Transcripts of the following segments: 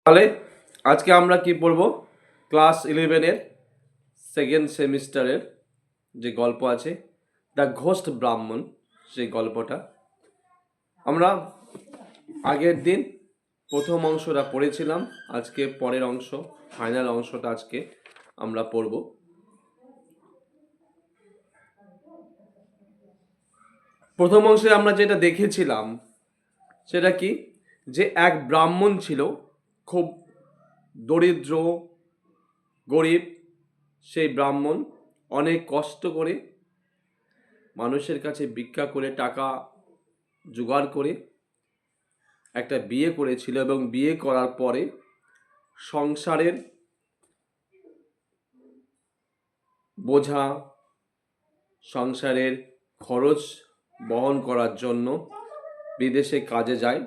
তাহলে আজকে আমরা কি পড়ব? ক্লাস 11-এর সেকেন্ড সেমিস্টারের যে গল্প আছে দ্য ঘোস্ট ব্রাহ্মণ, সেই গল্পটা আমরা আগের দিন প্রথম অংশটা পড়েছিলাম। আজকে পরের অংশ, ফাইনাল অংশটা আজকে আমরা পড়ব। প্রথম অংশে আমরা যেটা দেখেছিলাম সেটা কি, যে এক ব্রাহ্মণ ছিল, খুব দরিদ্র গরিব। সেই ব্রাহ্মণ অনেক কষ্ট করে মানুষের কাছে ভিক্ষা করে টাকা জোগাড় করে একটা বিয়ে করেছিল, এবং বিয়ে করার পরে সংসারের বোঝা, সংসারের খরচ বহন করার জন্য বিদেশে কাজে যায়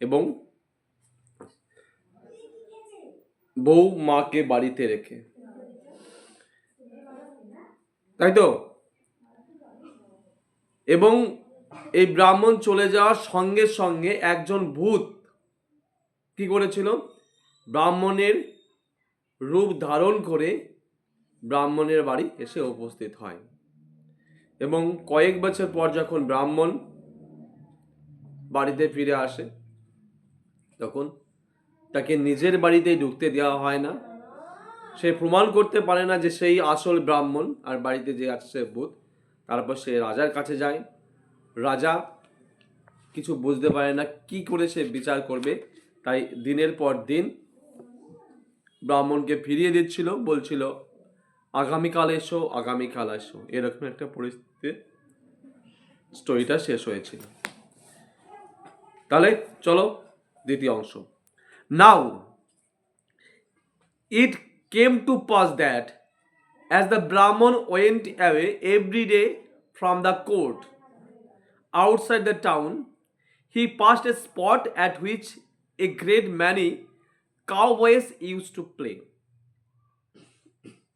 এবং বউ মাকে বাড়িতে রেখে, তাই তো। এবং এই ব্রাহ্মণ চলে যাওয়ার সঙ্গে সঙ্গে একজন ভূত কি করেছিল, ব্রাহ্মণের রূপ ধারণ করে ব্রাহ্মণের বাড়ি এসে উপস্থিত হয়। এবং কয়েক বছর পর যখন ব্রাহ্মণ বাড়িতে ফিরে আসে, তখন তাকে নিজের বাড়িতেই ঢুকতে দেওয়া হয় না। সে প্রমাণ করতে পারে না যে সেই আসল ব্রাহ্মণ, আর বাড়িতে যে আছে সে ভূত। তারপর সে রাজার কাছে যায়। রাজা কিছু বুঝতে পারে না, কি করে সে বিচার করবে। তাই দিনের পর দিন ব্রাহ্মণকে ফিরিয়ে দিচ্ছিল, বলছিল আগামীকাল এসো, আগামীকাল এসো। এরকম একটা পরিস্থিতিতে স্টোরিটা শেষ হয়েছিল। তাহলে চলো দ্বিতীয় অংশ। নাও it came to pass that as the Brahman went away every day from the court outside the town, he passed a spot at which a great many cowboys used to play.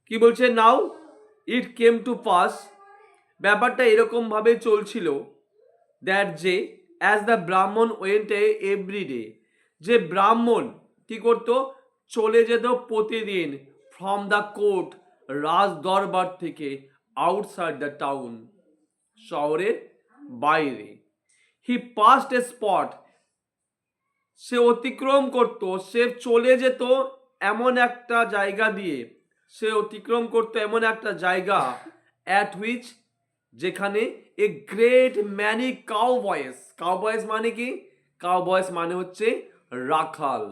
কি বলছে? নাও ইট came to pass, ব্যাপারটা এরকম ভাবে চলছিল, that যে as the ব্রাহ্মণ went every day, যে ব্রাহ্মণ কি করত, চলে যেত প্রতিদিন ফ্রম দ্য কোর্ট, রাজ দরবার থেকে, আউটসাইড দ্য টাউন, শহরের বাইরে। হি পাস্ট এ স্পট, সে অতিক্রম করত, সে চলে যেত এমন একটা জায়গা দিয়ে, সে অতিক্রম করত এমন একটা জায়গা, অ্যাট হুইচ, যেখানে a great many cowboys, cowboys মানে কি? কাউবয়েস মানে হচ্ছে রাখাল।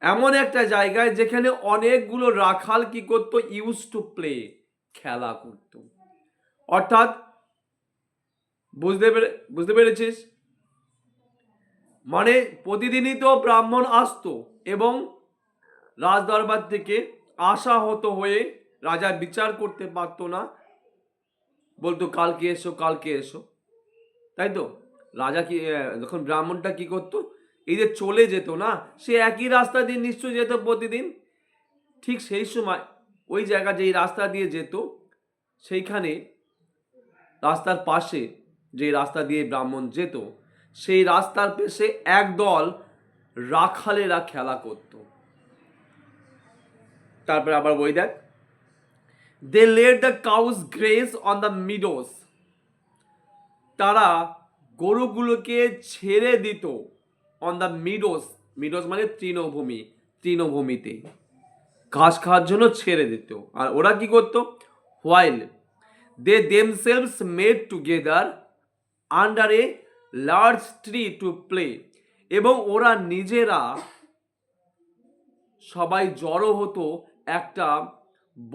এমন একটা জায়গায় যেখানে অনেকগুলো রাখাল কি করতো, ইউজ টু প্লে, খেলা করত। অর্থাৎ বুঝতে পেরেছিস? মানে প্রতিদিনই তো ব্রাহ্মণ আসতো এবং রাজদরবার থেকে আশাহত হয়ে, রাজা বিচার করতে পারতো না, বলতো কালকে এসো, কালকে এসো, তাই তো। রাজা কি, যখন ব্রাহ্মণটা কি করতো, এই যে চলে যেত না, সে একই রাস্তা দিয়ে নিশ্চয়ই যেত প্রতিদিন। ঠিক সেই সময় ওই জায়গা, যেই রাস্তা দিয়ে যেত, সেইখানে রাস্তার পাশে, যে রাস্তা দিয়ে ব্রাহ্মণ যেত, সেই রাস্তার পাশে একদল রাখালেরা খেলা করত। তারপরে আবার বই দেখ, they let the cows graze on the meadows, তারা গরুগুলোকে ছেড়ে দিত অন দ্য মিডোস, মিডোস মানে তৃণভূমি, তৃণভূমিতে ঘাস খাওয়ার জন্য ছেড়ে দিত। আর ওরা কি করতো, while they themselves made together under a large tree to play, এবং ওরা নিজেরা সবাই জড়ো হতো একটা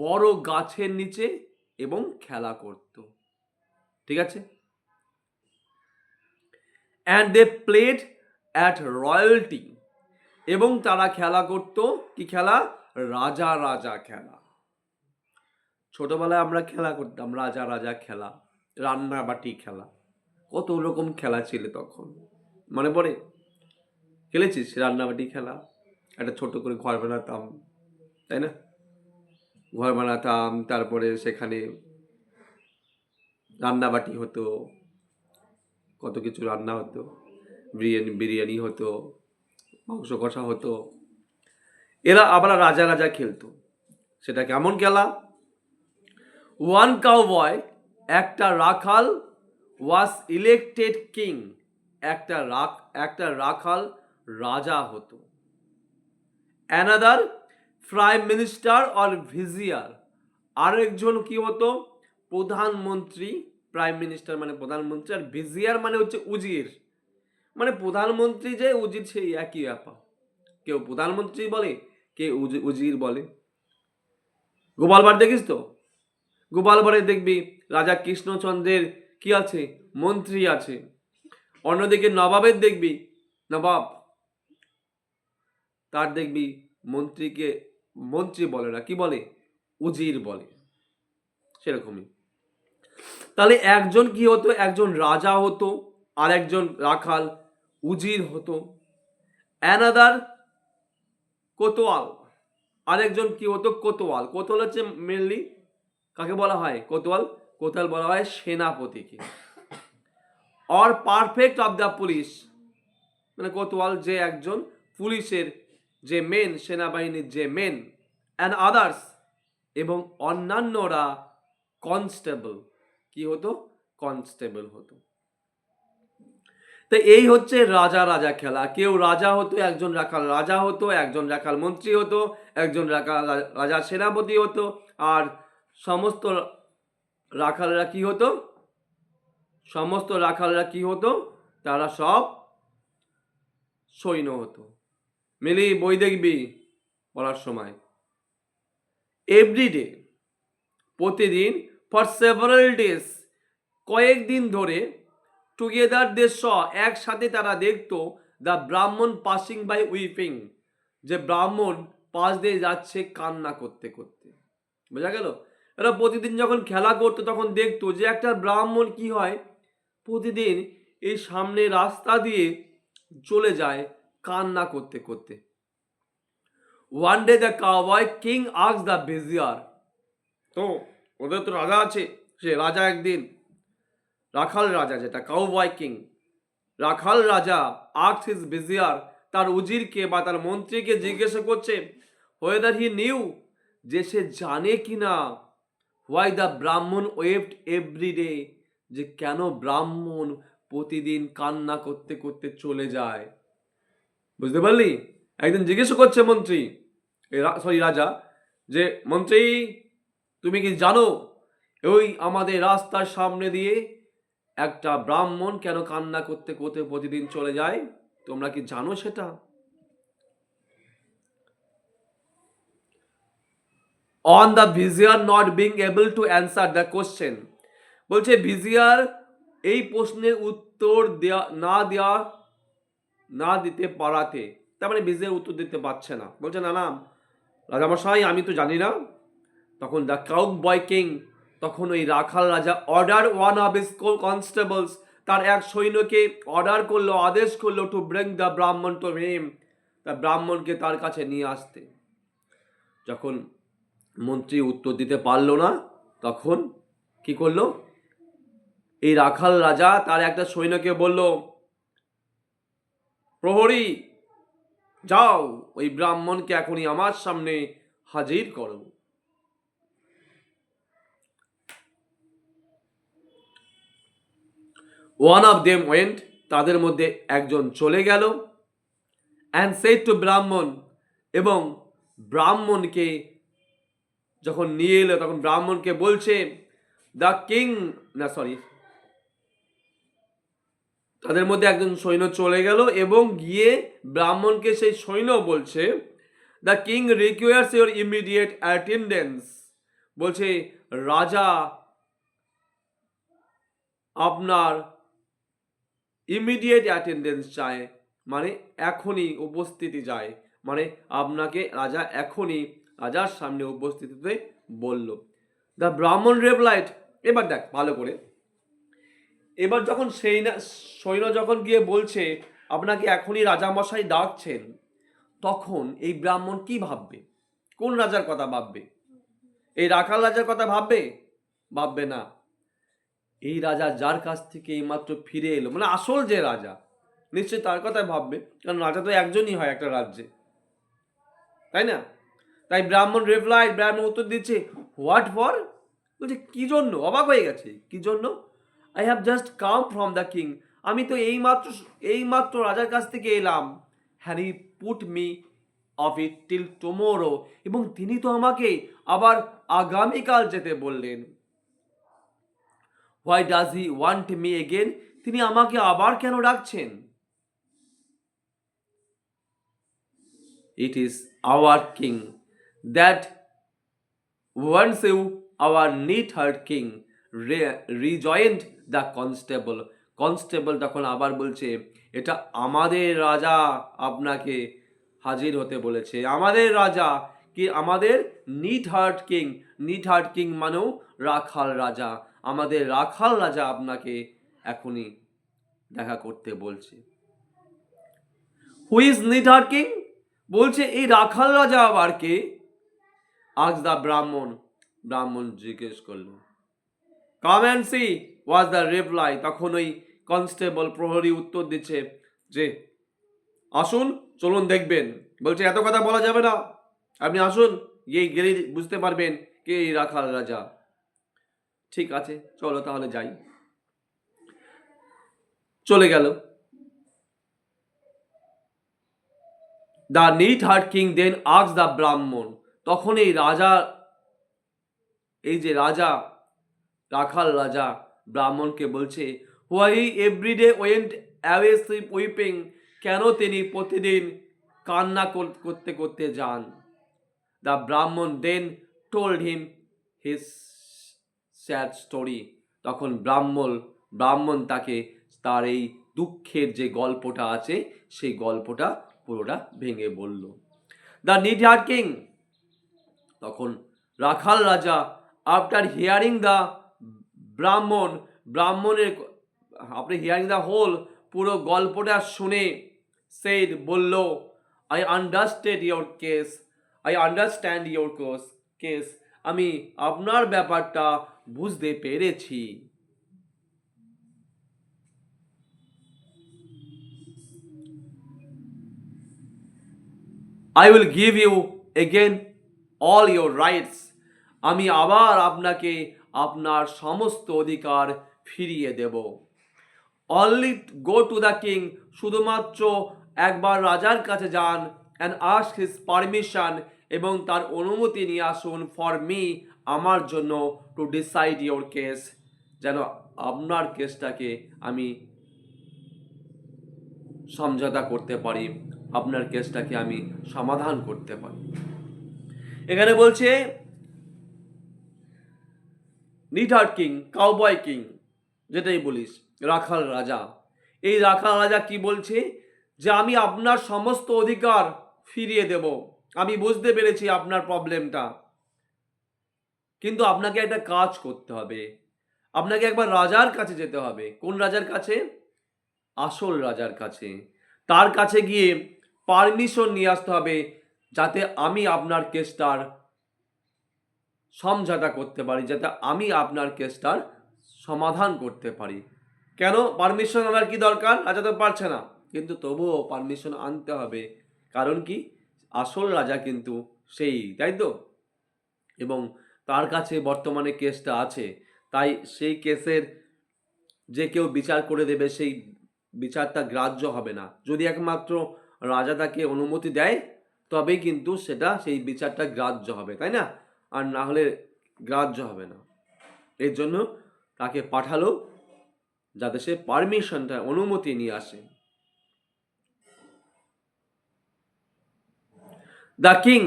বড় গাছের নিচে এবং খেলা করত। ঠিক আছে? And they played at royalty, এবং তারা খেলা করত কি খেলা? রাজা রাজা খেলা। ছোটবেলায় আমরা খেলা করতাম রাজা রাজা খেলা, রান্নাবাটি খেলা, কত রকম খেলা ছিল তখন, মনে পড়ে? খেলেছিস রান্নাবাটি খেলা? একটা ছোট করে ঘর বানাতাম, তাই না? ঘর বানাতাম, তারপরে সেখানে রান্নাবাটি হতো, কত কিছু রান্না হতো। বিরিয়ানি হতো, মাংস কষা হতো। এরা আবার রাজা রাজা খেলতো। সেটা কেমন খেলা? ওয়ান কাউবয়, একটা রাখাল, ওয়াজ ইলেক্টেড কিং, একটা রাখাল রাজা হতো। অ্যানাদার প্রাইম মিনিস্টার অর ভিজিয়ার, আরেকজন কি হতো? প্রধানমন্ত্রী। প্রাইম মিনিস্টার মানে প্রধানমন্ত্রী, আর ভিজিয়ার মানে হচ্ছে উজির। মানে প্রধানমন্ত্রী যে উজির সেই একই ব্যাপার। কেউ প্রধানমন্ত্রী বলে, কেউ উজির বলে। গোপালবার দেখিস তো? গোপালবারে দেখবি রাজা কৃষ্ণচন্দ্রের কি আছে? মন্ত্রী আছে। অন্যদিকে নবাবের দেখবি নবাব, তার দেখবি মন্ত্রীকে মন্ত্রী বলে না, কি বলে? উজির বলে। সেরকমই। তাহলে একজন কি হতো? একজন রাজা হতো, আর একজন রাখাল উজির হতো। অ্যানাদার কোতোয়াল, আরেকজন কি হতো? কোতোয়াল। কোতোয়াল হচ্ছে মেনলি কাকে বলা হয়? কোতোয়াল। কোতোয়াল বলা হয় সেনাপতিকে। Or perfect of the police, মানে কোতোয়াল যে একজন পুলিশের যে মেন, সেনাবাহিনীর যে মেন। অ্যান্ড আদার্স, এবং অন্যান্যরা কনস্টেবল। কি হতো? কনস্টেবল হতো। তো এই হচ্ছে রাজা রাজা খেলা। কেউ রাজা হতো, একজন রাখাল রাজা হতো, একজন রাখাল মন্ত্রী হতো, একজন রাখাল রাজা সেনাপতি হতো, আর সমস্ত রাখালরা কি হতো? সমস্ত রাখালরা কি হতো? তারা সব সৈন্য হতো। মিলি বই দেখবি পড়ার সময়। এভরিডে, প্রতিদিন, ফর সেভারাল ডেজ, কয়েকদিন ধরে, টুগেদার দে স, একসাথে তারা দেখতো, দ্য ব্রাহ্মণ পাসিং বাই উইপিং, যে ব্রাহ্মণ পাশ দিয়ে যাচ্ছে কান্না করতে করতে। বোঝা গেল? এরা প্রতিদিন যখন খেলা করতো তখন দেখতো যে একটা ব্রাহ্মণ কি হয়, প্রতিদিন এই সামনে রাস্তা দিয়ে চলে যায় কান্না করতে করতে। One day the cowboy king asked the vizier, তো ওদের তো রাজা আছে, সে রাজা একদিন, রাখাল রাজা যেটা কাউবয় কিং, রাখাল রাজা আস্কড হিজ ভিজিয়ার, তার উজিরকে বা তার মন্ত্রীকে জিজ্ঞাসা করছে, হোয়েদার হি নিউ, যে সে জানে কিনা, হোয়াই দ্য ব্রাহ্মণ ওয়েপ্ট এভরি ডে, যে কেন ব্রাহ্মণ প্রতিদিন কান্না করতে করতে চলে যায়। বুঝতে পারলি? একদিন জিজ্ঞেস করছে মন্ত্রী, রাজা, যে মন্ত্রী তুমি কি জানো ওই আমাদের রাস্তার সামনে দিয়ে একটা ব্রাহ্মণ কেন কান্না করতে করতে প্রতিদিন চলে যায়? তোমরা কি জানো সেটা? On the vizier not being able to answer the question, বলছে ভিজিয়ার এই প্রশ্নের উত্তর না দিতে পারাতে, তার মানে ভিজিয়ার উত্তর দিতে পারছে না, বলছে না না রাজামশাই আমি তো জানি না। তখন দ্য কাউবয় কিং, তখন ওই রাখাল রাজা order one of his constables, তার এক সৈন্যকে অর্ডার করলো, আদেশ করলো, টু ব্রিং দ্য ব্রাহ্মণ টু হিম, তা ব্রাহ্মণকে তার কাছে নিয়ে আসতে। যখন মন্ত্রী উত্তর দিতে পারলো না, তখন কি করলো? এই রাখাল রাজা তার একটা সৈন্যকে বলল, প্রহরী যাও ওই ব্রাহ্মণকে এখনই আমার সামনে হাজির করো। ওয়ান অফ দেম ওয়েন্ট, তাদের মধ্যে একজন চলে গেল, অ্যান্ড সেড টু ব্রাহ্মণ, এবং ব্রাহ্মণকে যখন নিয়ে এলো তখন ব্রাহ্মণকে বলছে, দ্য কিং, না সরি, তাদের মধ্যে একজন সৈন্য চলে গেল এবং গিয়ে ব্রাহ্মণকে সেই সৈন্য বলছে, the king requires your immediate attendance, বলছে রাজা আপনার ইমিডিয়েট অ্যাটেন্ডেন্স চায়, মানে এখনই উপস্থিতি চায়, মানে আপনাকে রাজা এখনই রাজার সামনে উপস্থিত হতে বলল। দ্য ব্রাহ্মণ রিপ্লাইড, এবার দেখ ভালো করে, এবার যখন সৈন্য যখন গিয়ে বলছে আপনাকে এখনই রাজামশাই ডাকছেন, তখন এই ব্রাহ্মণ কি ভাববে? কোন রাজার কথা ভাববে? এই রাখাল রাজার কথা ভাববে? ভাববে না। এই রাজা যার কাছ থেকে এইমাত্র ফিরে এলো, মানে আসল যে রাজা, নিশ্চয়ই তার কথাই ভাববে, কারণ রাজা তো একজনই হয় একটা রাজ্যে, তাই না? তাই ব্রাহ্মণ উত্তর দিচ্ছে, হোয়াট ফর? বলছে কি জন্য? অবাক হয়ে গেছে, কি জন্য? I have just come from the king, আমি তো এইমাত্র রাজার কাছ থেকে এলাম। Harry put me off it till tomorrow, এবং তিনি তো আমাকে আবার আগামীকাল যেতে বললেন। Why does he want me again, তিনি আমাকে আবার কেন ডাকছেন? It is our king that wants you, our neatherd king rejoined the constable. Constable তখন আবার বলছে, এটা আমাদের রাজা আপনাকে হাজির হতে বলেছে, আমাদের রাজা কি, আমাদের নিট হার্ট কিং মানেও রাখাল রাজা, আমাদের রাখাল রাজা আপনাকে এখনই দেখা করতে বলছে। Who is neatherd king? বলছে এই রাখাল রাজা আবার কে? আজ দা ব্রাহ্মণ জিজ্ঞেস করলো। Come and see was the reply. তখন ওই কনস্টেবল প্রহরী উত্তর দিচ্ছে যে আসুন, চলুন দেখবেন। বলছে এত কথা বলা যাবে না, আপনি আসুন, গিয়ে গেলেই বুঝতে পারবেন কে এই রাখাল রাজা। ঠিক আছে, চলো তাহলে যাই। চলে গেল। The neatherd king then asked the Brahmin. তখন এই যে রাজা, রাখাল রাজা ব্রাহ্মণকে বলছে, why every day went away weeping, কেন তিনি প্রতিদিন কান্না করতে করতে যান। The Brahmin then told him his sad story. তখন ব্রাহ্মণ তাকে তার এই দুঃখের যে গল্পটা আছে সেই গল্পটা পুরোটা ভেঙে বলল। দ্য নিড হার্ট কিং, তখন রাখাল রাজা, আফটার হিয়ারিং দ্য ব্রাহ্মণের আপনি হিয়ারিং দ্য হোল, পুরো গল্পটা শুনে সেইড বলল, আই আন্ডারস্ট্যান্ড ইয়োর কেস, আমি আপনার ব্যাপারটা বুঝতে পেরেছি। I will give you again all your rights, আমি আবার আপনাকে আপনার সমস্ত অধিকার ফিরিয়ে দেব। Only go to the king, শুধুমাত্র একবার রাজার কাছে যান, অ্যান্ড আস্ক হিজ পারমিশন, এবং তার অনুমতি নিয়ে আসুন, ফর মি, আমার জন্য, টু ডিসাইড ইয়োর কেস, যেন আপনার কেসটাকে আমি সমঝোতা করতে পারি, আপনার কেসটাকে আমি সমাধান করতে পারি। এখানে বলছে নিডহার্ট কিং, কাউবয় কিং, যেটাই বলিস, রাখাল রাজা। এই রাখাল রাজা কি বলছে? যে আমি আপনার সমস্ত অধিকার ফিরিয়ে দেব, আমি বুঝতে পেরেছি আপনার প্রবলেমটা, কিন্তু আপনাকে একটা কাজ করতে হবে, আপনাকে একবার রাজার কাছে যেতে হবে। কোন রাজার কাছে? আসল রাজার কাছে। তার কাছে গিয়ে পারমিশন নিয়ে আসতে হবে, যাতে আমি আপনার কেসটার সমঝোতা করতে পারি, যাতে আমি আপনার কেসটার সমাধান করতে পারি। কেন পারমিশন আনার কি দরকার? রাজা তো পারছে না, কিন্তু তবুও পারমিশন আনতে হবে। কারণ কি, আসল রাজা কিন্তু সেই, তাই তো? এবং তার কাছে বর্তমানে কেসটা আছে, তাই সেই কেসের যে কেউ বিচার করে দেবে, সেই বিচারটা গ্রাহ্য হবে না। যদি একমাত্র রাজা তাকে অনুমতি দেয়, তবেই কিন্তু সেই বিচারটা গ্রাহ্য হবে, তাই না? আর না হলে গ্রাহ্য হবে না। এর জন্য তাকে পাঠালো, যাতে সে পারমিশনটা, অনুমতি নিয়ে আসে। The king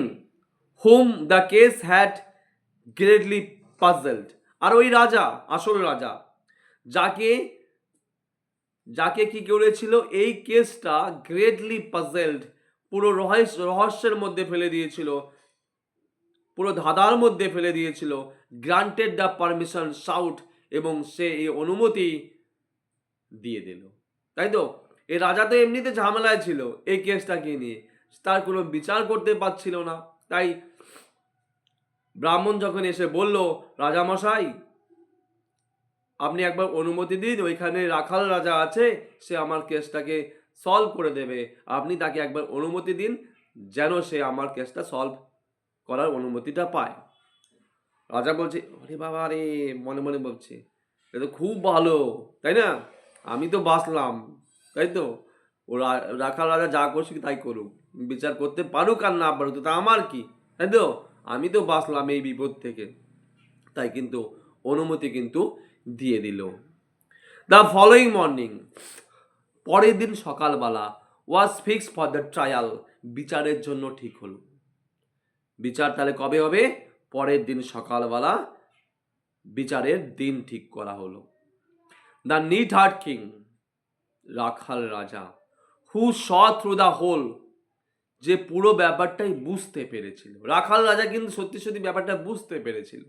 whom the case had greatly puzzled, আর ওই রাজা, আসল রাজা, যাকে কি করেছিল, এই কেসটা গ্রেটলি পাজলড, পুরো রহস্যের মধ্যে ফেলে দিয়েছিল, পুরো ধাঁধার মধ্যে ফেলে দিয়েছিল। গ্রান্টেড দ্য পারমিশন শাউট, এবং সে এই অনুমতি দিয়ে দিল, তাই তো? এই রাজা তো এমনিতে ঝামেলায় ছিল এই কেসটাকে নিয়ে, তার কোনো বিচার করতে পারছিল না। তাই ব্রাহ্মণ যখন এসে বলল, রাজামশাই আপনি একবার অনুমতি দিন, ওইখানে রাখাল রাজা আছে, সে আমার কেসটাকে সলভ করে দেবে, আপনি তাকে একবার অনুমতি দিন যেন সে আমার কেসটা সলভ করার অনুমতিটা পায়। রাজা বলছে, আরে বাবা রে, মনে মনে বলছে, এ তো খুব ভালো, তাই না? আমি তো বাঁচলাম, তাই তো? ও রাখাল রাজা যা করছে তাই করুক, বিচার করতে পারুক আর না পারুক, তা আমার কি, তাই তো? আমি তো বাঁচলাম এই বিপদ থেকে। তাই কিন্তু অনুমতি কিন্তু দিয়ে দিল। দ্য ফলোয়িং মর্নিং, পরের দিন সকালবেলা, ওয়াজ ফিক্স ফর দ্য ট্রায়াল, বিচারের জন্য ঠিক হলো। বিচার তাহলে কবে হবে? পরের দিন সকালবেলা বিচারের দিন ঠিক করা হলো। দ্য নিট হার্ট কিং, রাখাল রাজা, হু স থ্রু দ্য হোল, যে পুরো ব্যাপারটাই বুঝতে পেরেছিল। রাখাল রাজা কিন্তু সত্যি সত্যি ব্যাপারটা বুঝতে পেরেছিল।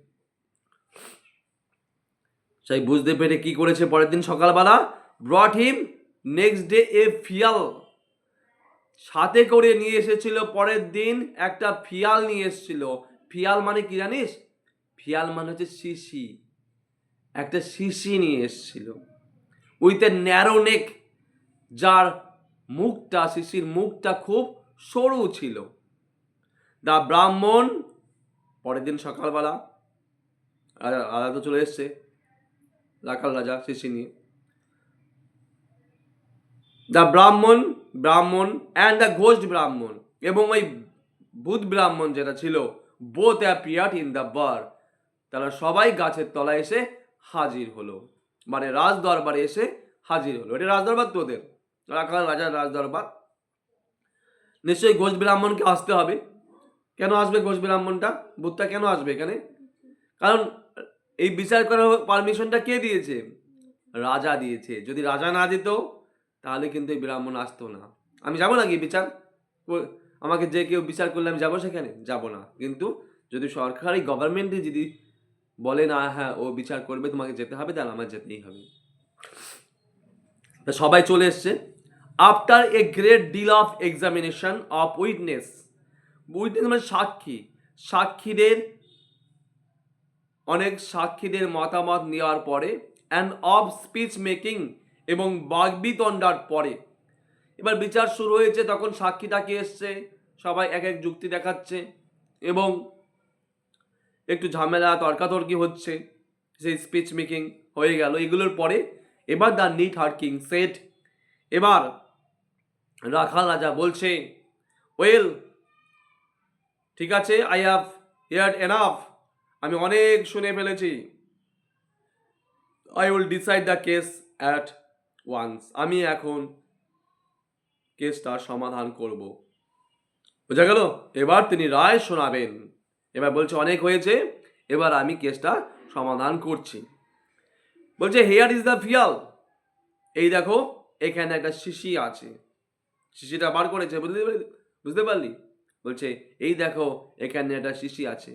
সেই বুঝতে পেরে কি করেছে পরের দিন সকালবেলা? ব্রট হিম নেক্সট ডে এ ফিয়াল, সাথে করে নিয়ে এসেছিল পরের দিন একটা ফিয়াল নিয়ে এসেছিল। ফিয়াল মানে কি জানিস? ফিয়াল মানে হচ্ছে শিশি, একটা শিশি নিয়ে এসেছিল উইথ এ ন্যারো নেক, যার মুখটা, শিশির মুখটা খুব সরু ছিল। দ্য ব্রাহ্মণ, পরের দিন সকালবেলা রাজা তো চলে এসছে, রাখাল রাজা শিশি নিয়ে। দ্য ব্রাহ্মণ অ্যান্ড দ্য ঘোস্ট ব্রাহ্মণ, এবং ওই ভূত ব্রাহ্মণ যেটা ছিল, বোথ অ্যাপিয়ার্ড ইন দ্য বার, তারা সবাই গাছের তলায় এসে হাজির হলো, মানে রাজ দরবারে এসে হাজির হলো। এটা রাজদরবার তোদের, রাখাল রাজার রাজদরবার। নিশ্চয়ই ঘোষ ব্রাহ্মণকে আসতে হবে। কেন আসবে ঘোষ ব্রাহ্মণটা? ভূতটা কেন আসবে এখানে? কারণ এই বিচার করার পারমিশনটা কে দিয়েছে? রাজা দিয়েছে। যদি রাজা না দিত তাহলে কিন্তু এই ব্রাহ্মণ আসতো না। আমি যাবো নাকি বিচার? আমাকে যে কেউ বিচার করলে আমি যাবো সেখানে? যাব না। কিন্তু যদি সরকারি গভর্নমেন্টে যদি বলে না হ্যাঁ ও বিচার করবে, তোমাকে যেতে হবে, তাহলে আমার যেতেই হবে। সবাই চলে এসছে। After a great deal of examination of witness, witness মানে সাক্ষী, অনেক সাক্ষীদের মতামত নেওয়ার পরে, অ্যান্ড অফ স্পিচ মেকিং, এবং বাগবিতণ্ডার পরে, এবার বিচার শুরু হয়েছে। তখন সাক্ষীটাকে এসছে, সবাই এক এক যুক্তি দেখাচ্ছে এবং একটু ঝামেলা তর্কাতর্কি হচ্ছে, সেই স্পিচ মেকিং হয়ে গেল। এগুলোর পরে এবার the neatherd king said, এবার রাখাল রাজা বলছে, ওয়েল, ঠিক আছে, আই হ্যাভ হিয়ার্ড এনাফ, আমি অনেক শুনে ফেলেছি। I will decide the case at once, আমি এখন কেসটার সমাধান করব। বোঝা গেল? এবার তিনি রায় শোনাবেন। এবার বলছে অনেক হয়েছে, এবার আমি কেসটা সমাধান করছি। বলছে হেয়ার ইজ দ্য ফিয়াল, এই দেখো এখানে একটা শিশি আছে। শিশিটা বার করেছে, বুঝতে পারলি? বলছে এই দেখো এখানে একটা শিশি আছে।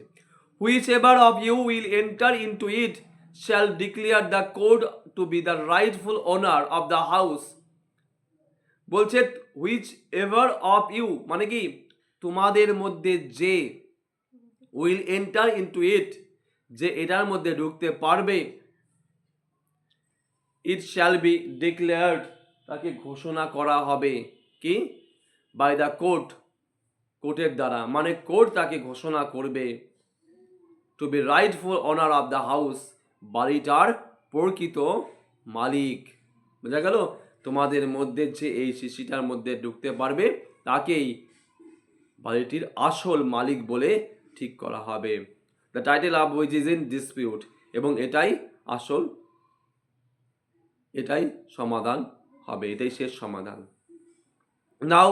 Whichever of you will enter into it shall declare the court to be the rightful owner of the house. বলছে হুইচ এভার অফ ইউ মানে কি, তোমাদের মধ্যে যে, উইল এন্টার ইনটু ইট, যে এটার মধ্যে ঢুকতে পারবে, ইট শ্যাল বি ডিক্লেয়ার্ড, তাকে ঘোষণা করা হবে কি? বাই দ্য কোর্ট, কোর্টের দ্বারা, মানে কোর্ট তাকে ঘোষণা করবে, to be rightful owner of the house, বাড়িটার প্রকৃত মালিক। বোঝা গেল? তোমাদের মধ্যে যে এই শিশিটার মধ্যে ঢুকতে পারবে তাকেই বাড়িটির আসল মালিক বলে ঠিক করা হবে। The title of which is in dispute, এবং এটাই আসল, এটাই সমাধান হবে, এটাই শেষ সমাধান। নাও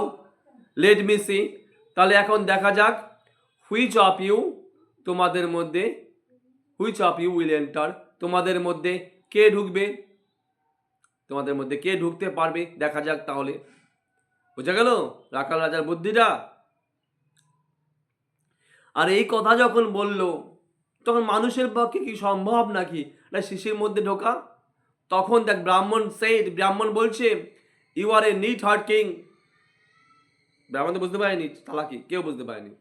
লেট মি সি, তাহলে এখন দেখা যাক, হুইচ অফ ইউ, তোমাদের মধ্যে, which of you will enter, তোমাদের মধ্যে কে ঢুকবে, তোমাদের মধ্যে কে ঢুকতে পারবে, দেখা যাক তাহলে। বোঝা গেল রাখাল রাজার বুদ্ধিটা? আর এই কথা যখন বলল তখন মানুষের পক্ষে কি সম্ভব নাকি না শিশির মধ্যে ঢোকা? তখন দেখ ব্রাহ্মণ বলছে, you are a neatherd king. ব্রাহ্মণ তো বুঝতে পারেনি তালাকি, কেউ বুঝতে পারেনি।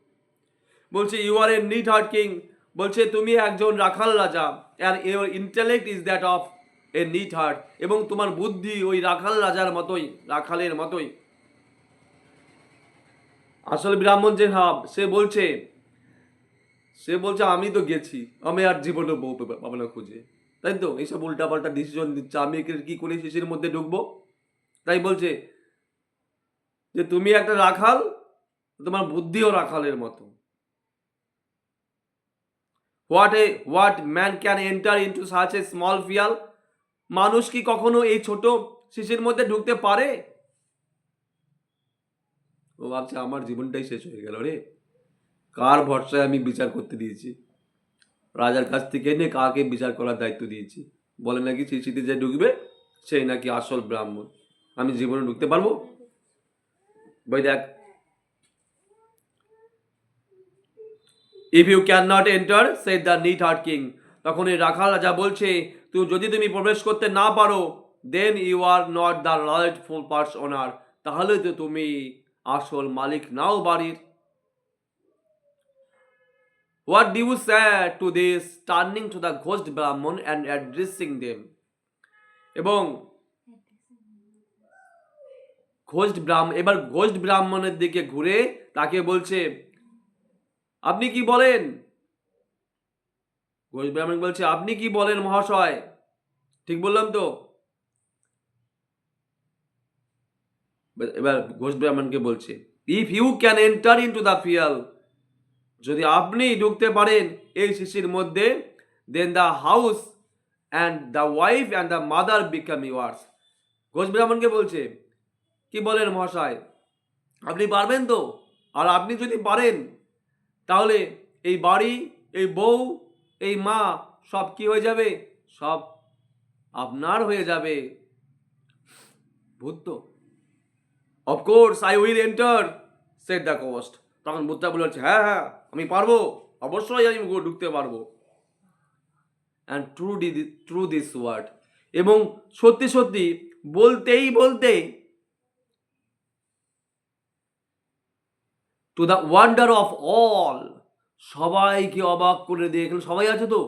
বলছে you are a neatherd king, বলছে তুমি একজন রাখাল রাজা, আর your intellect is that of a neatherd, এবং তোমার বুদ্ধি ওই রাখাল রাজার মতোই, রাখালের মতোই। আসলে ব্রাহ্মণ যে ভাব, সে বলছে আমি তো গেছি, আমি আর জীবনে বউ পাবো না খুঁজে, তাই তো এইসব উল্টাপাল্টা ডিসিশন দিচ্ছে, আমি কি করে শিশির মধ্যে ঢুকবো। তাই বলছে যে তুমি একটা রাখাল, তোমার বুদ্ধিও রাখালের মতো। What man can enter into such a small phial, মানুষ কি কখনো এই ছোট শিশির মধ্যে ঢুকতে পারে? ও ভাবছে আমার জীবনটাই শেষ হয়ে গেল রে, কার ভরসায় আমি বিচার করতে দিয়েছি, রাজার কাছ থেকে এনে কাকে বিচার করার দায়িত্ব দিয়েছি, বলে নাকি শিশিতে যে ঢুকবে সেই নাকি আসল ব্রাহ্মণ, আমি জীবনে ঢুকতে পারবো? ভাই দেখ, if you can not enter said the neatherd king, তখন এই রাখাল রাজা বলছে যদি তুমি প্রবেশ করতে না পারো, then you are not the rightful parts owner, তাহলে তো তুমি আসল মালিক নাও বাড়ির। What do you say to this, turning to the ghost Brahmin and addressing them, এবং এবার ঘোস্ট ব্রাহ্মণের দিকে ঘুরে তাকে বলছে আপনি কি বলেন? ঘোষ ব্রাহ্মণ বলছে আপনি কি বলেন মহাশয়, ঠিক বললাম তো? এবার ঘোষ ব্রাহ্মণকে বলছে if you can enter into the phial, যদি আপনি ঢুকতে পারেন এই শিশির মধ্যে, then the house and the wife and the mother become yours. ঘোষ ব্রাহ্মণকে বলছে কি বলেন মহাশয়, আপনি পারবেন তো? আর আপনি যদি পারেন তাহলে এই বাড়ি, এই বউ, এই মা সব কি হয়ে যাবে? সব আপনার হয়ে যাবে। ভূত তো, of course I will enter said the ghost, তখন ভূতটা বলেছে হ্যাঁ হ্যাঁ আমি পারবো, অবশ্যই আমি ঢুকতে পারবো। অ্যান্ড ট্রু দিস ওয়ার্ড, এবং সত্যি সত্যি বলতেই বলতেই to the wonder of all, সবাইকে অবাক করে দিয়ে, এখানে সবাই আছে তো,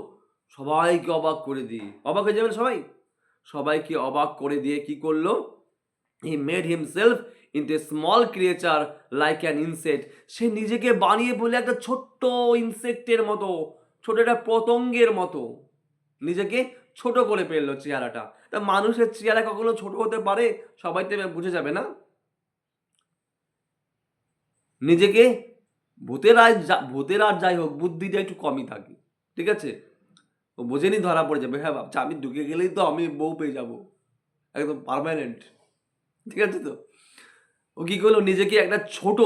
সবাইকে অবাক করে দিয়ে, অবাক হয়ে যাবেন সবাই, সবাইকে অবাক করে দিয়ে কি করলো, he made himself into a small creature like an insect, সে নিজেকে বানিয়ে বলে একটা ছোট্ট ইনসেক্টের মতো, ছোট একটা পতঙ্গের মতো নিজেকে ছোট করে ফেললো চেহারাটা। তা মানুষের চেহারা কখনো ছোট হতে পারে? সবাই তো বুঝে যাবে না। নিজেকে ভূতের আর যাই হোক বুদ্ধিটা একটু কমই থাকে, ঠিক আছে, ও বোঝেনি ধরা পড়ে যাবে, হ্যাঁ ভাবছে আমি ঢুকে গেলেই তো আমি বউ পেয়ে যাবো একদম পার্মানেন্ট, ঠিক আছে তো। ও কি করলো, নিজেকে একটা ছোট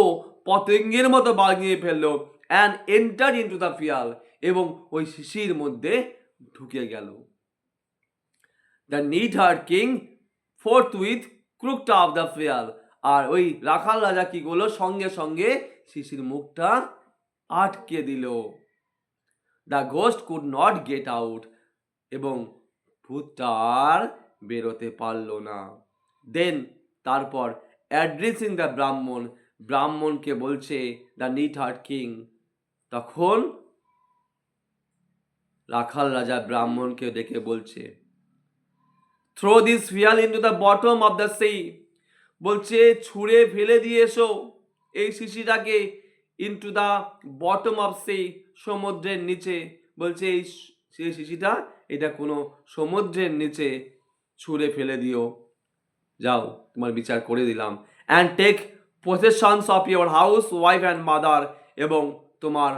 পতঙ্গের মতো বানিয়ে ফেললো, and enter into the phial, এবং ওই শিশির মধ্যে ঢুকে গেল। The neatherd king forthwith corked up the phial, আর ওই রাখাল রাজা কি করলো, সঙ্গে সঙ্গে শিশির মুখটা আটকে দিল। The ghost could not get out, এবং ভূতটা আর বেরোতে পারলো না। দেন তারপর অ্যাড্রেসিং দ্য ব্রাহ্মণ, ব্রাহ্মণকে বলছে দ্য নিট হার্ট কিং, তখন রাখাল রাজা ব্রাহ্মণকে ডেকে বলছে throw this phial into the bottom of the sea, বলছে ছুঁড়ে ফেলে দিয়ে এসো এই শিশিটাকে into the bottom of sea, সমুদ্রের নিচে। বলছে এই সেই শিশিটা এটা কোনো সমুদ্রের নিচে ছুঁড়ে ফেলে দিও, যাও তোমার বিচার করে দিলাম। And take possessions of your house wife and mother, এবং তোমার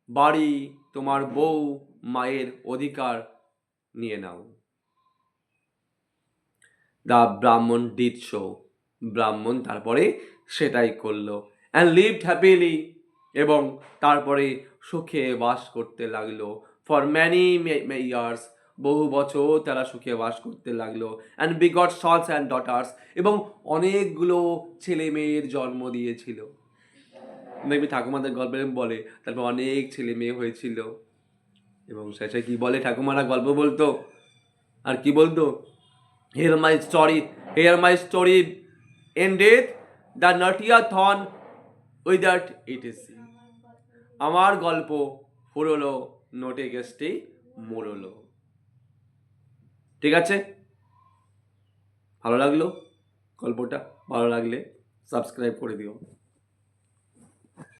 বাড়ি, তোমার বউ, মায়ের অধিকার নিয়ে নাও। দ্য ব্রাহ্মণ ডিড শো, ব্রাহ্মণ তারপরে সেটাই করলো। অ্যান্ড লিভড হ্যাপিলি, এবং তারপরে সুখে বাস করতে লাগলো। ফর ম্যানি ইয়ার্স, বহু বছর তারা সুখে বাস করতে লাগলো। অ্যান্ড বিগট সন্স অ্যান্ড ডটার্স, এবং অনেকগুলো ছেলে মেয়ের জন্ম দিয়েছিল। দেখবি ঠাকুমাদের গল্পে বলে তারপর অনেক ছেলে মেয়ে হয়েছিল, এবং শেষে কি বলে ঠাকুমারা গল্প বলতো, আর কি বলতো, Here my story ended, the naughtier thorn withered etc. আমার গল্প ফুরলো, নোটে গেস্টে মোড়লো। ঠিক আছে। ভালো লাগলো গল্পটা? ভালো লাগলে সাবস্ক্রাইব করে দিও।